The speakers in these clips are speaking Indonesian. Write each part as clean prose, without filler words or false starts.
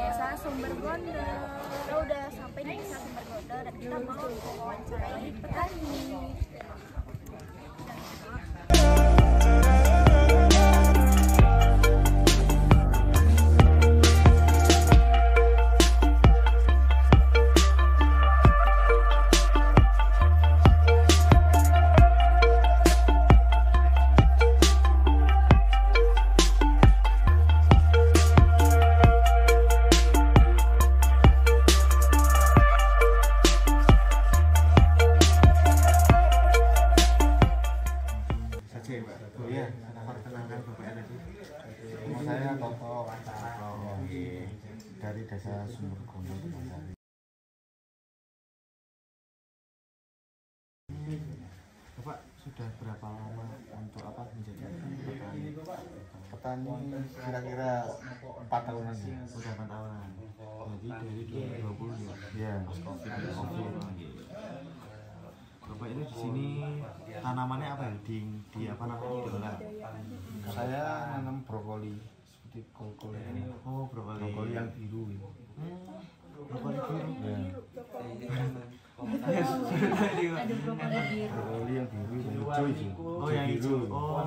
Desa Sumbergondo. Kita udah sampai di Desa Sumbergondo dan kita mau wawancarai petani. Saya Toto dari Desa Sumbergondo. Bapak sudah berapa lama untuk menjadi petani? Petani kira-kira 4 tahunan ya. Sudah 4 tahunan. Jadi dari 2020 ya. Iya. Covid. Bapak itu di sini tanamannya apa ya? Di apa namanya? Diolah. Saya nanam brokoli seperti brokoli ini. Oh, brokoli yang biru. Brokoli biru. Ya. Brokoli yang biru dan hijau itu. Oh, yang hijau. Oh.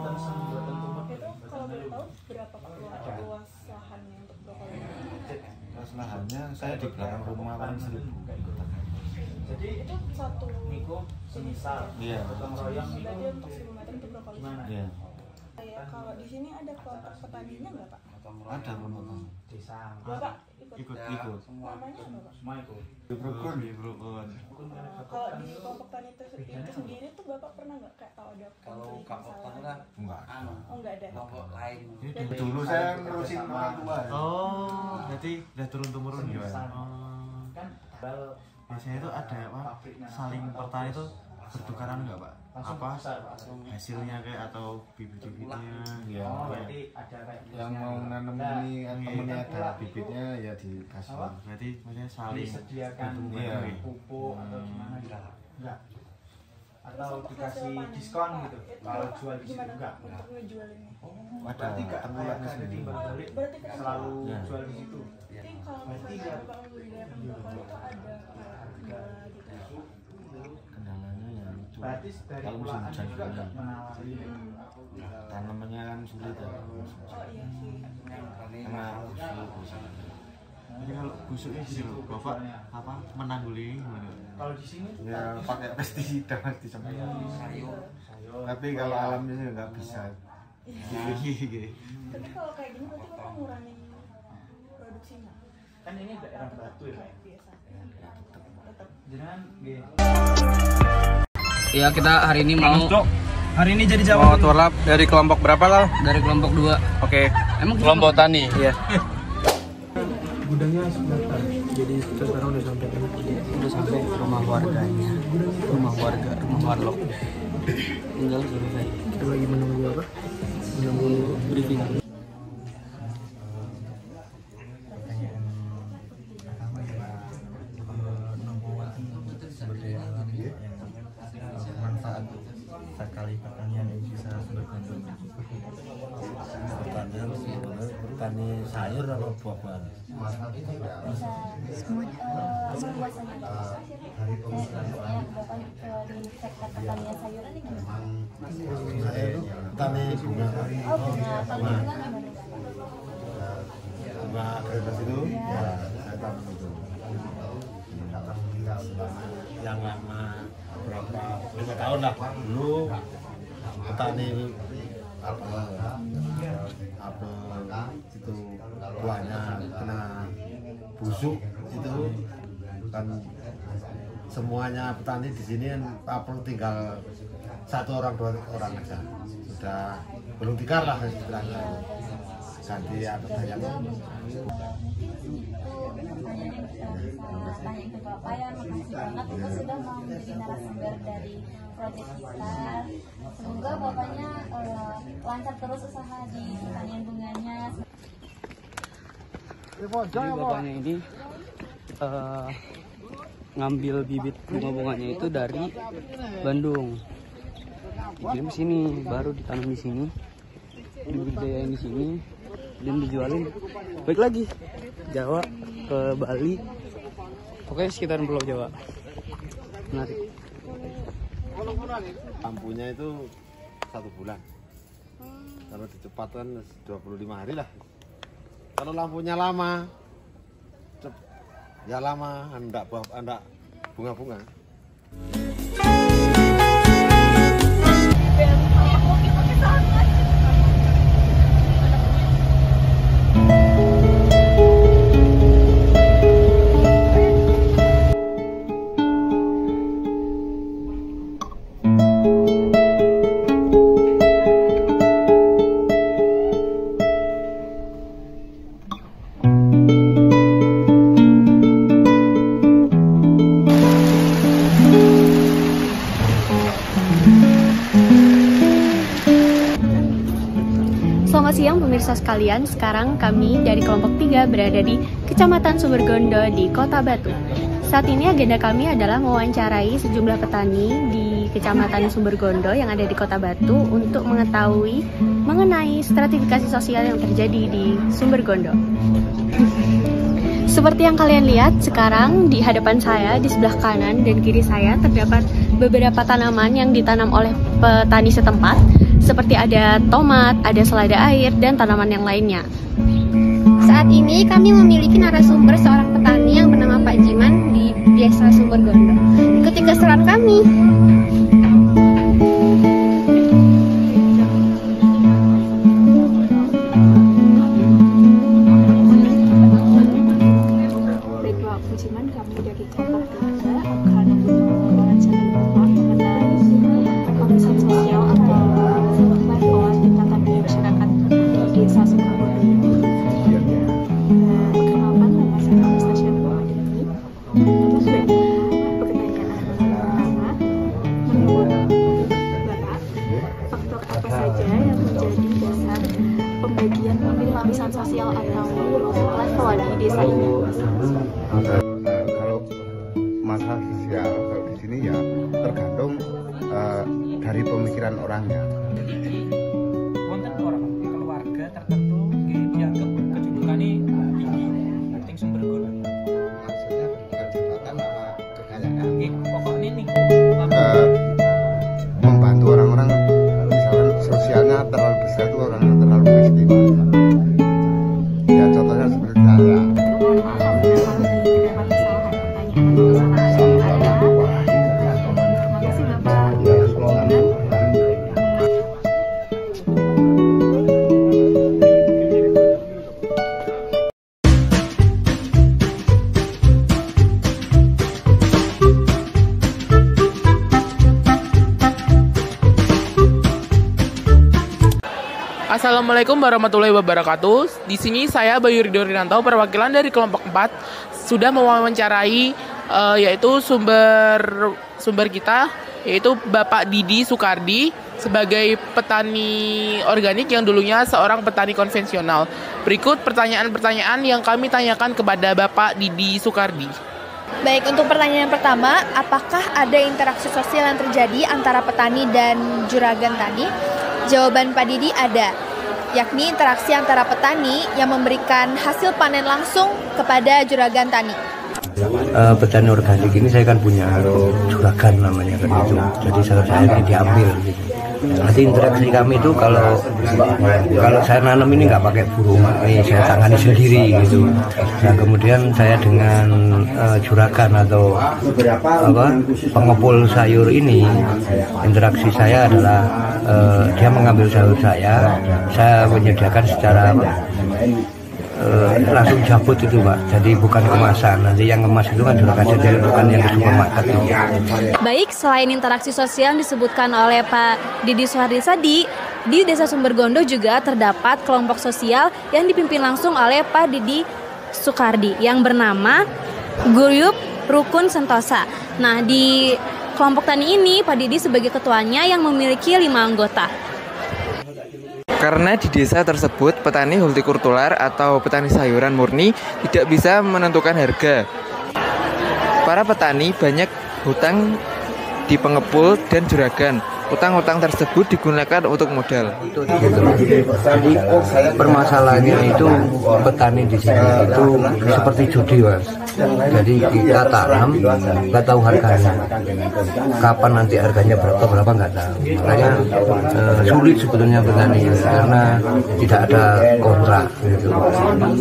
Itu kalau boleh tahu berapa luas lahannya untuk brokoli? Luas lahannya saya di belakang rumah kan 1000. Jadi itu satu semisal. Iya. Berarti untuk 10 meter itu brokoli. Iya. Kalau di sini ada kelompok petaninya nggak Pak? Ada kelompok. Bapak Ikut. namanya apa Pak? Brokon. Kalau di kelompok tani itu sendiri tuh Bapak pernah nggak kayak tahu ada kalau kampung tani lah Enggak. Oh nggak ada. kelompok lain. Dulu saya ngurusin orang tua. Oh, berarti udah turun-temurun ya. Biasanya itu ada saling petani itu bertukaran nggak Pak? Hasilnya kayak atau bibit-bibitnya? Iya. Yang mau nanam ini temennya ada bibitnya ya dikasih. Berarti maksudnya saling disediakan pupuk atau gimana gitu? Enggak. Atau dikasih diskon gitu kalau jual di situ? Enggak. Untuk ngejualinnya. Ada tembulannya sendiri. Berarti Selalu jual di situ. Jadi kalau misalnya Bapak membudidayakan brokoli itu ada kendala gitu. Kendalanya ya itu. Berarti dari Kalau musim pulaannya hujan juga enggak menawari. tanamannya kan sulit ya. Oh iya sih. Kena busuk. Jadi kalau busuknya gini loh, Bapak menanggulangi gimana? Kalau di sini Ya pakai pestisida di sampingnya. sayur. Tapi kalau alamnya sih nggak bisa. Tapi kalau kayak gini berarti Bapak ngurangin produksinya. Kan ini daerah batu ya, Pak. Biasa. Tetap. Jangan gitu. Ya kita hari ini mau Hari ini jadi jawab turlap dari kelompok berapa lah? dari kelompok 2. Oke. Emang Kelompok tani. Iya. Gudangnya sebentar. Jadi sekarang udah sampai rumah warganya, rumah warlock. Tinggal selesai. kita lagi menunggu apa? Menunggu briefing. Manfaat sekali pertanian yang bisa berkembang. Pertanian bertani sayur atau buah-buahan? Semua saja. Dari pengusahaan Bapak di sektor pertanian sayuran ini gimana? Saya petani bunga. Oh bunga, kalau bunga gimana? Bunga kreatif itu ya saya tanam itu. Yang lama berapa 5 tahun lah dulu petani apel itu buahnya kena busuk itu kan semuanya petani di sini kan apel tinggal 1 orang 2 orang aja sudah belum tikar lah istilahnya ganti apel yang tanya ke Bapak ya, makasih banget Bapak sudah mau menjadi narasumber dari proyek kita. Semoga Bapaknya lancar terus usaha di pertanian bunganya. Jadi bapaknya ini ngambil bibit bunga-bunganya itu dari Bandung, dikirim sini, baru ditanam di sini, dibudidayain di sini, dan dijualin balik lagi Jawa ke Bali, pokoknya sekitaran Pulau Jawa. Menarik. Lampunya itu 1 bulan, kalau dicepatkan 25 hari lah. Kalau lampunya lama, ya lama, enggak bunga-bunga. Selamat siang pemirsa sekalian, sekarang kami dari kelompok 3 berada di Kecamatan Sumbergondo di Kota Batu. Saat ini agenda kami adalah mewawancarai sejumlah petani di Kecamatan Sumbergondo yang ada di Kota Batu untuk mengetahui mengenai stratifikasi sosial yang terjadi di Sumbergondo. Seperti yang kalian lihat sekarang di hadapan saya, di sebelah kanan dan kiri saya terdapat beberapa tanaman yang ditanam oleh petani setempat, seperti ada tomat, ada selada air, dan tanaman yang lainnya. Saat ini kami memiliki narasumber seorang petani yang bernama Pak Jiman di Desa Sumbergondo. Ikuti keseruan kami. Baik Pak Jiman, kami dari kelompok 3 akan mewawancarai Bapak mengenai pemeriksaan sosial atau bantuan tindakan di masyarakat di Desa Sumbergondo ini. Perkenalkan, nama saya Anastasia Nurmadini. Terus pertanyaan pertama, menurut Bapak, faktor apa saja yang menjadi dasar pembagian lapisan sosial atau level di desa ini? Kalau masalah sosial kalau di sini ya tergantung dari pemikiran orangnya. Wonten orang keluarga tertentu dianggap kedudukannya tinggi penting Sumbergondo. Maksudnya bukan jabatan apa kekayaan. Pokoknya nih Membantu orang-orang misalkan sosialnya terlalu besar itu orang yang terlalu miskin. Ya contohnya seperti saya. Assalamualaikum warahmatullahi wabarakatuh. Di sini saya Bayu Ridho Rinanto, perwakilan dari kelompok 4, sudah mewawancarai yaitu sumber kita, yaitu Bapak Didi Sukardi sebagai petani organik yang dulunya seorang petani konvensional. Berikut pertanyaan-pertanyaan yang kami tanyakan kepada Bapak Didi Sukardi. Baik, untuk pertanyaan pertama, apakah ada interaksi sosial yang terjadi antara petani dan juragan tani? Jawaban Pak Didi ada, yakni interaksi antara petani yang memberikan hasil panen langsung kepada juragan tani. Petani organik ini saya kan punya juragan namanya kan itu, jadi saya ini diambil gitu. Nanti interaksi kami itu kalau saya nanam ini nggak pakai burung, saya tangani sendiri gitu. Nah kemudian saya dengan juragan atau pengepul sayur ini, interaksi saya adalah dia mengambil sayur saya menyediakan secara langsung jabut itu Pak, jadi bukan kemasan. Nanti yang kemas itu kan juragan, jadi bukan yang di supermarket itu. Baik, selain interaksi sosial yang disebutkan oleh Pak Didi Sukardi tadi, di Desa Sumbergondo juga terdapat kelompok sosial yang dipimpin langsung oleh Pak Didi Sukardi yang bernama Guyup Rukun Sentosa. Nah, di kelompok tani ini Pak Didi sebagai ketuanya yang memiliki 5 anggota. Karena di desa tersebut petani hortikultural atau petani sayuran murni tidak bisa menentukan harga. Para petani banyak hutang di pengepul dan juragan. Utang-utang tersebut digunakan untuk modal. Jadi permasalahannya itu petani di sini itu seperti judi, Mas. Jadi kita tanam nggak tahu harganya. Kapan nanti harganya berapa nggak tahu. Makanya sulit sebetulnya petani karena tidak ada kontrak gitu.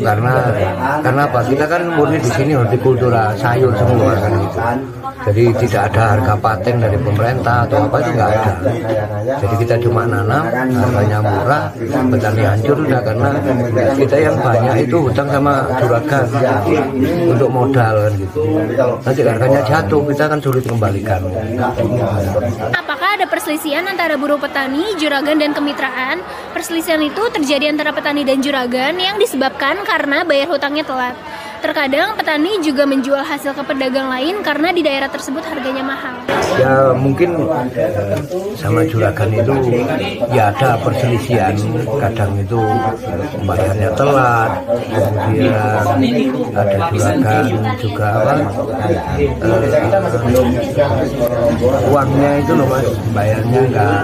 Karena apa? Kita kan murni di sini hortikultura, sayur semua kan gitu. Jadi tidak ada harga paten dari pemerintah atau apa itu nggak ada. Jadi kita cuma nanam, harganya murah, petani hancur udah karena kita yang banyak itu hutang sama juragan untuk modal kan gitu. Nanti harganya jatuh, kita kan sulit kembalikan. Apakah ada perselisihan antara buruh petani, juragan, dan kemitraan? Perselisihan itu terjadi antara petani dan juragan yang disebabkan karena bayar hutangnya telat. Terkadang petani juga menjual hasil ke pedagang lain karena di daerah tersebut harganya mahal. Ya mungkin sama juragan itu ya ada perselisihan, kadang itu bayarnya telat, kemudian ada juragan juga apa uangnya itu loh Mas, bayarnya nggak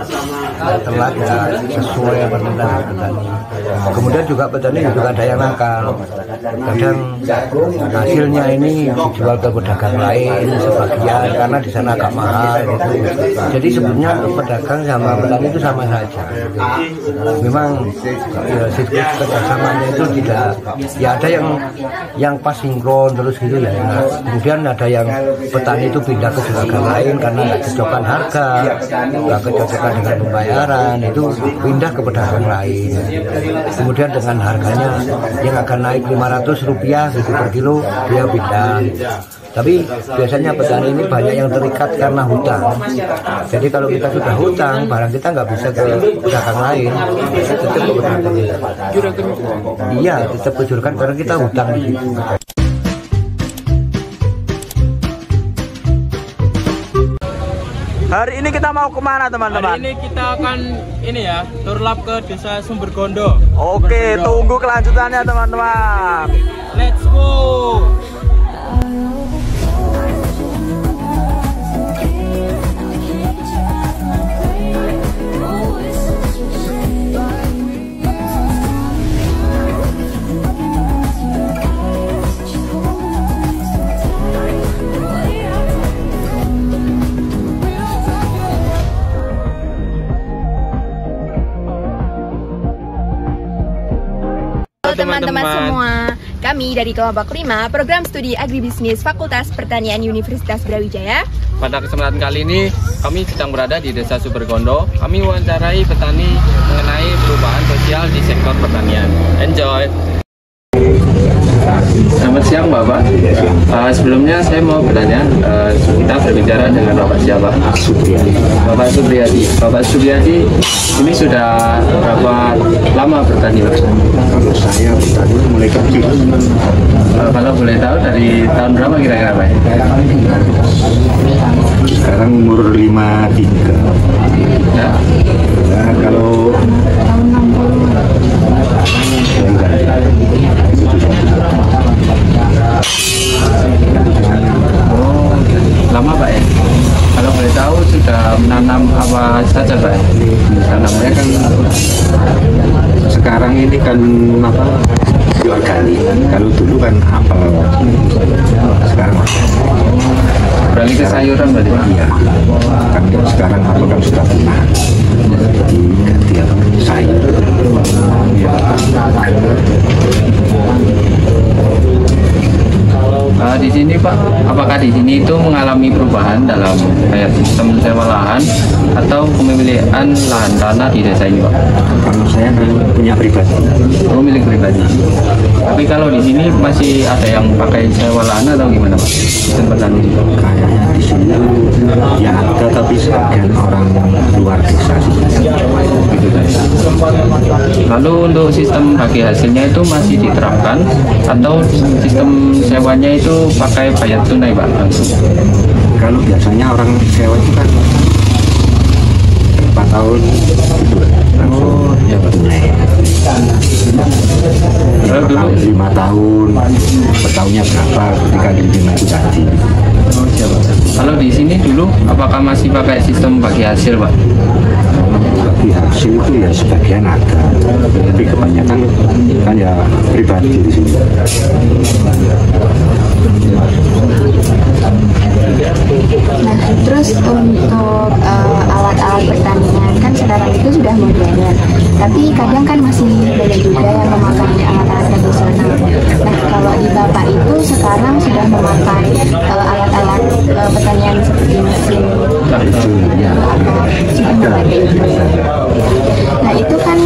telat, nggak sesuai permintaan petani. Kemudian juga petani juga ada yang nakal, kadang hasilnya ini dijual ke pedagang lain sebagian karena di sana agak mahal gitu. Jadi sebenarnya pedagang sama petani itu sama saja gitu. Memang ya, siklus kerjasamanya itu tidak, ya ada yang pas sinkron terus gitu ya. Kemudian ada yang petani itu pindah ke juragan lain karena nggak cocokan harga, nggak kecocokan dengan pembayaran, itu pindah ke pedagang lain. Kemudian dengan harganya yang akan naik Rp500 gitu per kilo, dia pindah. Tapi biasanya petani ini banyak yang terikat karena hutang. Jadi kalau kita sudah hutang, barang kita nggak bisa ke pedagang lain, tetap ke pedagang. Iya, tetap ke juragan karena kita hutang di situ. Hari ini kita mau kemana teman-teman? Hari ini kita akan turlap ke desa Sumbergondo. Oke, tunggu kelanjutannya teman-teman. Let's go. Teman-teman semua, kami dari kelompok 5 program studi agribisnis Fakultas Pertanian Universitas Brawijaya. Pada kesempatan kali ini kami sedang berada di Desa Sumbergondo. Kami wawancarai petani mengenai perubahan sosial di sektor pertanian. Enjoy. Selamat siang Bapak. Sebelumnya saya mau bertanya, kita berbicara dengan Bapak siapa? Bapak Supriyadi. Bapak Supriyadi ini sudah berapa lama bertani Pak? Kalau saya bertani mulai kecil. Kalau boleh tahu dari tahun berapa kira-kira Pak? Sekarang umur 53. Ya. Nah, kalau lama Pak ya? Kalau boleh tahu sudah menanam apa saja Pak? Tanamnya kan sekarang ini kan organik. Kalau dulu kan apel. Sekarang beralih ke sayuran berarti Pak? Iya. Kan sekarang apel kan sudah punah. Jadi ganti sayur. Ya. Di sini Pak, apakah di sini itu mengalami perubahan dalam kayak sistem sewa lahan atau pemilihan lahan tanah di desa ini Pak? Kalau saya punya pribadi. Oh, milik pribadi. Tapi kalau di sini masih ada yang pakai sewa lahan atau gimana Pak? Sistem petani juga. Kayaknya di sini ya ada, tapi sebagian orang luar desa sih. Gitu kan. Lalu untuk sistem bagi hasilnya itu masih diterapkan atau sistem sewanya itu pakai bayar tunai Pak? Kalau biasanya orang sewa itu kan 4 tahun gitu, langsung tunai. 5 tahun, per tahunnya berapa ketika diterima itu tadi. Kalau di sini dulu apakah masih pakai sistem bagi hasil Pak? Bagi hasil itu ya sebagian ada, tapi kebanyakan kan ya pribadi di sini. Nah, terus untuk alat-alat pertanian kan sekarang itu sudah modern, tapi kadang kan masih banyak juga yang memakai alat-alat tradisional. Nah, kalau di Bapak itu sekarang sudah memakai alat-alat pertanian seperti mesin, Nah, itu kan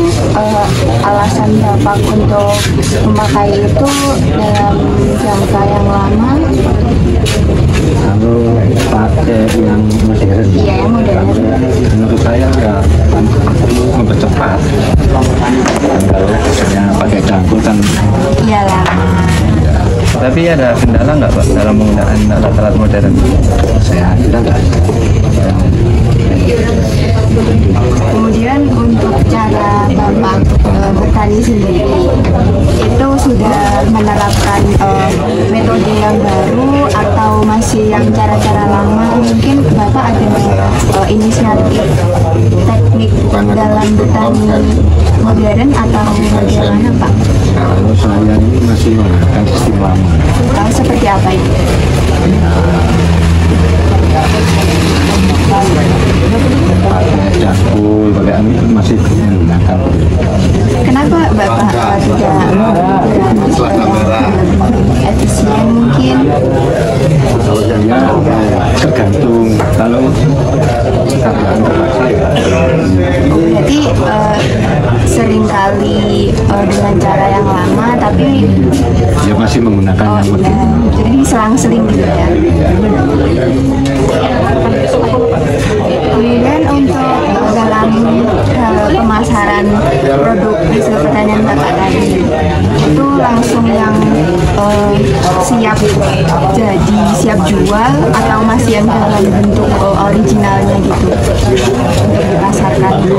alasan Bapak untuk memakai itu dalam jangka yang lama. Kalau pakai yang modern, iya yang modern, menurut saya ya mempercepat. Kalau misalnya pakai cangkul kan iya lama. Tapi ada kendala nggak Pak dalam menggunakan alat-alat modern? Saya kira nggak. Kemudian untuk cara Bapak bertani sendiri itu sudah menerapkan metode yang baru atau masih yang cara-cara lama? Mungkin Bapak ada inisiatif teknik dalam bertani modern atau bagaimana Pak? Kalau saya ini masih menggunakan sistem lama. Seperti apa itu? Pakai cangkul, pakai ini masih menggunakan. Kenapa Bapak tidak efisien mungkin? Kalau saya tergantung kalau keadaan terpaksa ya. Berarti seringkali dengan cara yang lama tapi ya masih menggunakan yang modern. Jadi selang-seling gitu ya. Kemudian untuk dalam pemasaran produk hasil pertanian Bapak tadi itu langsung yang siap jadi, siap jual atau masih yang dalam bentuk originalnya gitu untuk dipasarkan ke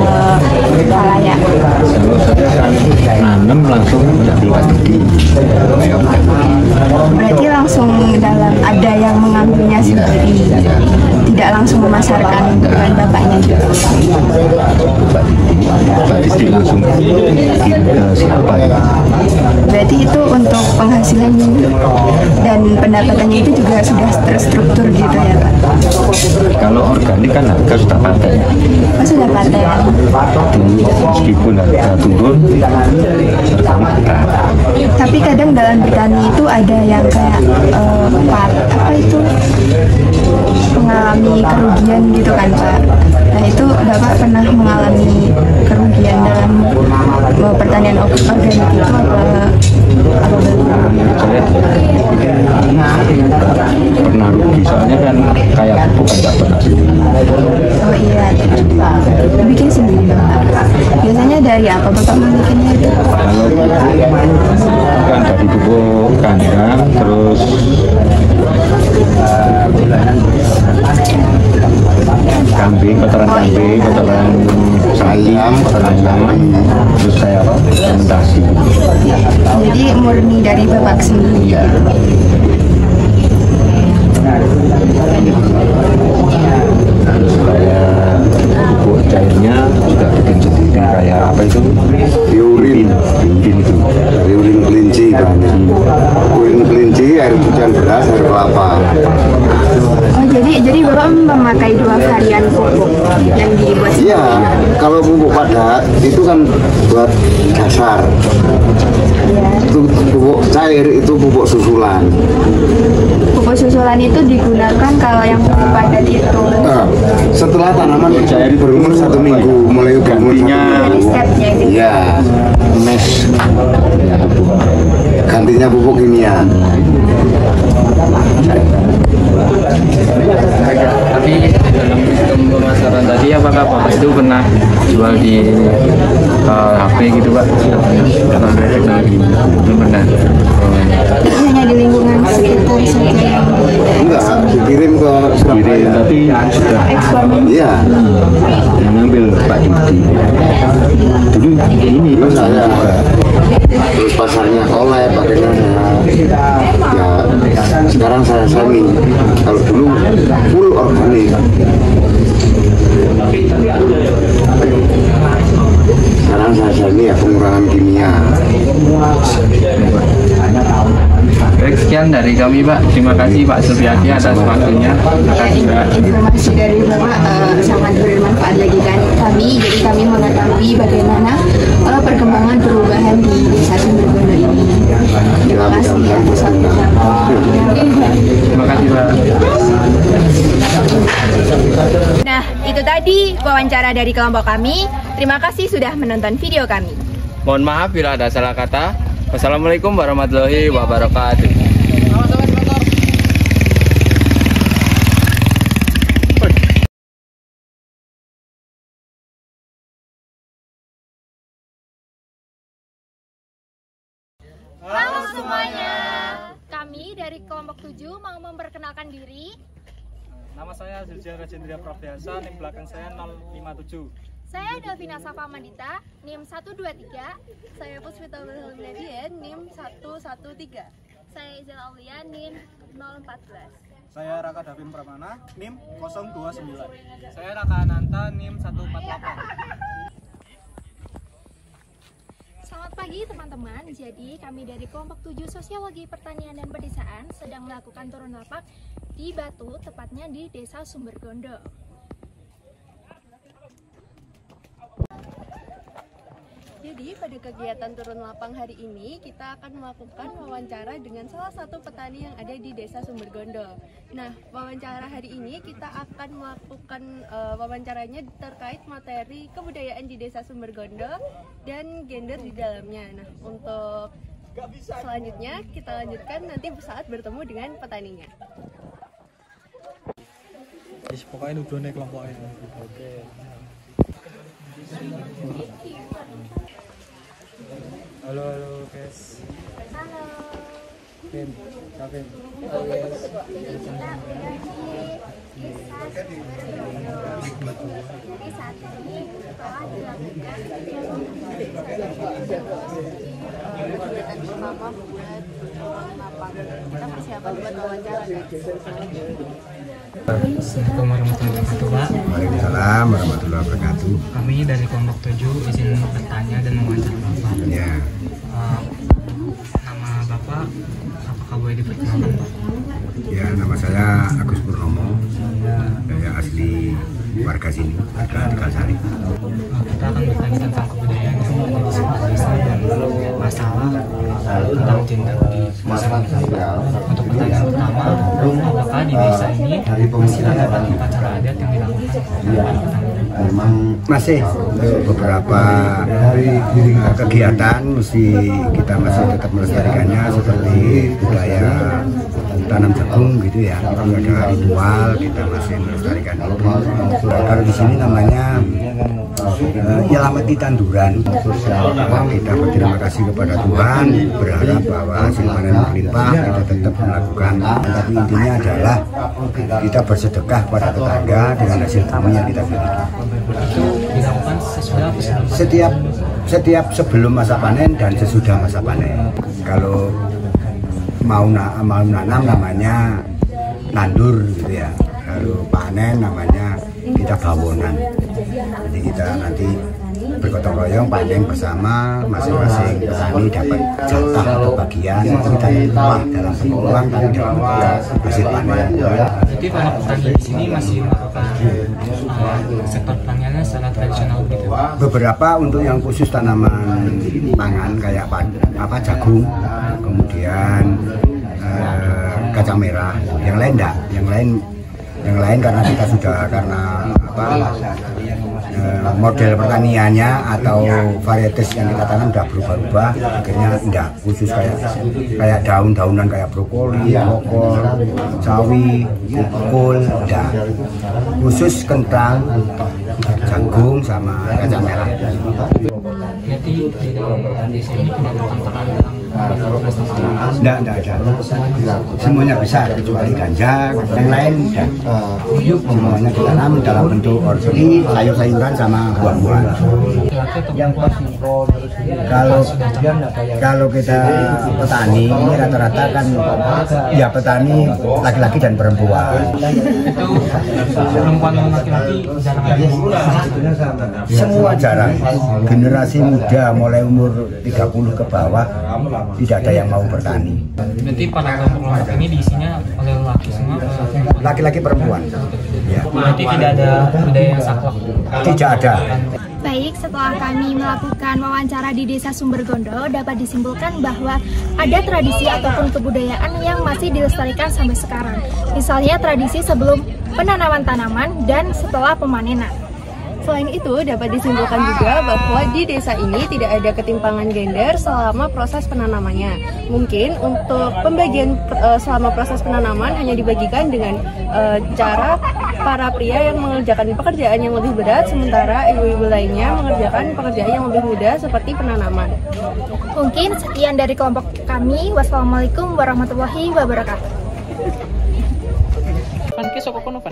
khalayak? Kalau saya kan nanam langsung mengambil padi. Berarti langsung dalam ada yang mengambilnya sendiri, tidak langsung memasarkan bahan Bapaknya juga. Padi langsung ke siapa ya? Berarti itu untuk penghasilan dan pendapatannya itu juga sudah terstruktur gitu ya Pak? Kalau organik kan harga sudah paten. Oh, sudah paten. Meskipun harga turun, harga naik. Tapi kadang dalam bertani itu ada yang kayak apa itu mengalami kerugian gitu kan Pak. Nah itu Bapak pernah mengalami kerugian dalam pertanian organik itu apa? Pernah rugi soalnya kan kayak bukan nggak pernah sendiri. Oh iya, bikin sendiri Bapak. Biasanya dari apa Bapak membikinnya itu? Kalau kan dari pupuk kandang, terus kambing, kotoran kambing, kotoran ayam, terus saya fermentasi. Jadi murni dari Bapak sendiri. Iya. Terus kayak pupuk cairnya juga bikin sendiri, kayak apa itu? Urin itu. Urin kelinci bahannya. Urin kelinci, air hujan beras, air kelapa. Oh jadi Bapak memakai dua varian pupuk yang dibuat. Iya, kalau pupuk padat itu kan buat dasar. Itu pupuk cair, itu pupuk susulan. Pupuk susulan itu digunakan kalau yang pupuk padat itu. Setelah tanaman berumur 1 minggu, mulai gantinya. Iya, mes. Gantinya pupuk kimia. Tapi dalam sistem pemasaran tadi yang apakah Bapak itu pernah jual di HP gitu Pak? Belum pernah. Hanya di lingkungan sekitar saja. Enggak, dikirim ke Surabaya. Tapi sudah. Iya. Yang ngambil Pak Didi. Dulu ini pas saya terus pasarnya oleh pakainya ya sekarang saya semi. Kalau dulu full organik. Sekarang saya semi ya pengurangan kimia. Baik, sekian dari kami Pak. Terima kasih Pak Supriyadi atas waktunya. Terima kasih Pak. Informasi dari Bapak sangat bermanfaat bagi kami. Jadi kami mengetahui bagaimana perkembangan perubahan di Desa Sumbergondo ini. Terima kasih atas waktunya. Terima kasih Pak. Nah, itu tadi wawancara dari kelompok kami. Terima kasih sudah menonton video kami. Mohon maaf bila ada salah kata. Wassalamualaikum warahmatullahi wabarakatuh. Halo semuanya. Kami dari kelompok 7 mau memperkenalkan diri. Nama saya Zuljian Rajendra Prabiasa, NIM belakang saya 057. Saya Davina Safa Mandita, NIM 123. Saya Puspita Wilhelminadia, NIM 113. Saya Izal Aulia, NIM 014. Saya Raka Davin Pramana, NIM 029. Saya Raka Ananta, NIM 148. Selamat pagi teman-teman. Jadi kami dari kelompok 7 Sosiologi Pertanian dan Pedesaan sedang melakukan turun lapak di Batu, tepatnya di Desa Sumbergondo. Jadi pada kegiatan turun lapang hari ini kita akan melakukan wawancara dengan salah satu petani yang ada di Desa Sumbergondo. Nah, wawancara hari ini kita akan melakukan wawancaranya terkait materi kebudayaan di Desa Sumbergondo dan gender di dalamnya. Nah, untuk selanjutnya kita lanjutkan nanti saat bertemu dengan petaninya. Pokoknya udah naik kelompoknya. Oke. Halo guys. Halo. Vin, Kavin. Halo guys. Jadi saat ini telah dilakukan Kegiatan pertama buat lapang. Kita persiapan buat wawancara. Assalamualaikum warahmatullahi wabarakatuh Pak. Waalaikumsalam warahmatullahi wabarakatuh. Kami dari kelompok 7 izin bertanya dan mewawancara Bapak. Ya. Nama Bapak apakah boleh diperkenalkan Pak? Ya, nama saya Agus Purnomo. Saya asli warga sini, warga Tegalsari. Kita akan bertanya tentang kebudayaan yang ada di sebuah desa dan masalah tentang gender di desa ini. Untuk pertanyaan pertama, apakah di desa ini masih ada upacara adat yang dilakukan oleh petani? Masih untuk beberapa kegiatan kita masih tetap melestarikannya seperti budaya tanam jagung gitu ya. Ada ritual kita masih melestarikan itu. Kalau di sini namanya Nyelamati Tanduran. Kita berterima kasih kepada Tuhan, berharap bahwa hasil panen berlimpah, kita tetap melakukan. Tapi intinya adalah kita bersedekah pada tetangga dengan hasil bumi yang kita miliki. Dilakukan Setiap sebelum masa panen dan sesudah masa panen. Kalau mau nanam namanya nandur gitu ya. Kalau panen namanya kita bawonan. Jadi kita nanti bergotong royong panen bersama, masing-masing petani dapat jatah atau bagian, kita limpah dalam bentuk uang tapi dalam bentuk hasil panen. Jadi para petani di sini masih melakukan sektor pertaniannya secara tradisional gitu. Beberapa untuk yang khusus tanaman pangan kayak jagung, kemudian kacang merah, yang lain enggak, yang lain Yang lain karena kita sudah model pertaniannya atau varietas yang kita tanam udah berubah-ubah, akhirnya enggak khusus kayak daun-daunan kayak brokoli, kokol, sawi, kol, enggak. Khusus kentang, jagung sama kacang merah. Jadi di sini tidak bertentangan dalam Enggak ada. Semuanya bisa kecuali ganja, yang lain enggak. Semuanya ditanam dalam bentuk organik, sayur-sayuran sama buah-buahan. Kalau kita petani ini rata-rata kan ya petani laki-laki dan perempuan. Itu perempuan dan laki-laki jarang. Semua jarang. Generasi muda mulai umur 30 ke bawah tidak ada yang mau bertani. Berarti pada kelompok ini diisinya oleh laki semua? Laki-laki perempuan. Ya. Berarti tidak ada budaya yang saklek? Tidak ada. Baik, setelah kami melakukan wawancara di Desa Sumbergondo, dapat disimpulkan bahwa ada tradisi ataupun kebudayaan yang masih dilestarikan sampai sekarang. Misalnya tradisi sebelum penanaman tanaman dan setelah pemanenan. Selain itu, dapat disimpulkan juga bahwa di desa ini tidak ada ketimpangan gender selama proses penanamannya. Mungkin untuk pembagian selama proses penanaman hanya dibagikan dengan cara para pria yang mengerjakan pekerjaan yang lebih berat, sementara ibu-ibu lainnya mengerjakan pekerjaan yang lebih mudah seperti penanaman. Mungkin sekian dari kelompok kami. Wassalamualaikum warahmatullahi wabarakatuh. Pan ke soko kono pan.